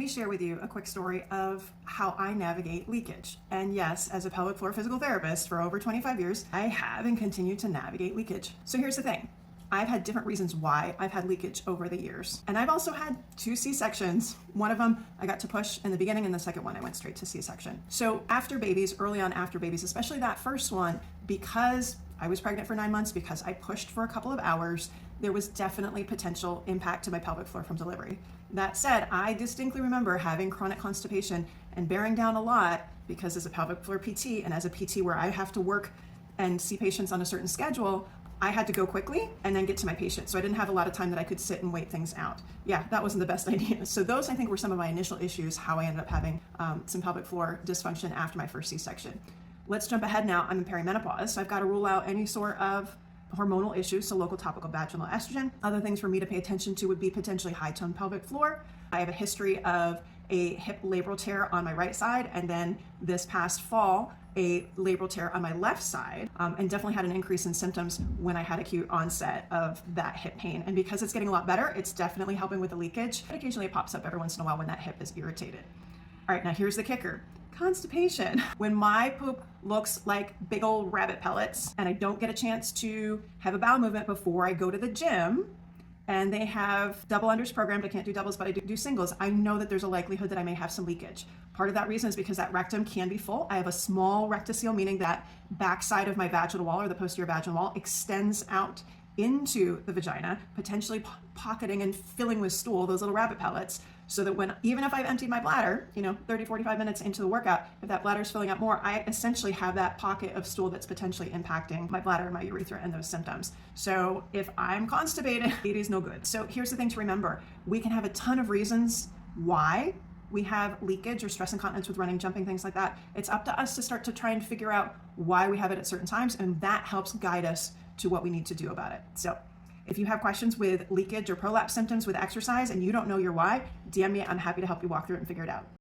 me share with you a quick story of how I navigate leakage. And yes, as a pelvic floor physical therapist for over 25 years, I have and continue to navigate leakage. So here's the thing. I've had different reasons why I've had leakage over the years. And I've also had 2 C-sections. One of them I got to push in the beginning, and the second one I went straight to C-section. So after babies, early on after babies, especially that first one, because I was pregnant for 9 months, because I pushed for a couple of hours, there was definitely potential impact to my pelvic floor from delivery. That said, I distinctly remember having chronic constipation and bearing down a lot because as a pelvic floor PT and as a PT where I have to work and see patients on a certain schedule, I had to go quickly and then get to my patient. So I didn't have a lot of time that I could sit and wait things out. Yeah, that wasn't the best idea. So those, I think, were some of my initial issues, how I ended up having some pelvic floor dysfunction after my first C-section. Let's jump ahead now. I'm in perimenopause, so I've got to rule out any sort of hormonal issues, so local topical vaginal estrogen. Other things for me to pay attention to would be potentially high tone pelvic floor. I have a history of a hip labral tear on my right side, and then this past fall, a labral tear on my left side, and definitely had an increase in symptoms when I had acute onset of that hip pain. And because it's getting a lot better, it's definitely helping with the leakage. But occasionally it pops up every once in a while when that hip is irritated. All right, now here's the kicker. Constipation. When my poop looks like big old rabbit pellets and I don't get a chance to have a bowel movement before I go to the gym, and they have double unders programmed, I can't do doubles, but I do singles, I know that there's a likelihood that I may have some leakage. Part of that reason is because that rectum can be full. I have a small rectocele, meaning that backside of my vaginal wall or the posterior vaginal wall extends out into the vagina, potentially pocketing and filling with stool, those little rabbit pellets, so that even if I've emptied my bladder, 30, 45 minutes into the workout, if that bladder is filling up more, I essentially have that pocket of stool that's potentially impacting my bladder and my urethra and those symptoms. So if I'm constipated, it is no good. So here's the thing to remember. We can have a ton of reasons why we have leakage or stress incontinence with running, jumping, things like that. It's up to us to start to try and figure out why we have it at certain times, and that helps guide us to what we need to do about it. So if you have questions with leakage or prolapse symptoms with exercise and you don't know your why, DM me. I'm happy to help you walk through it and figure it out.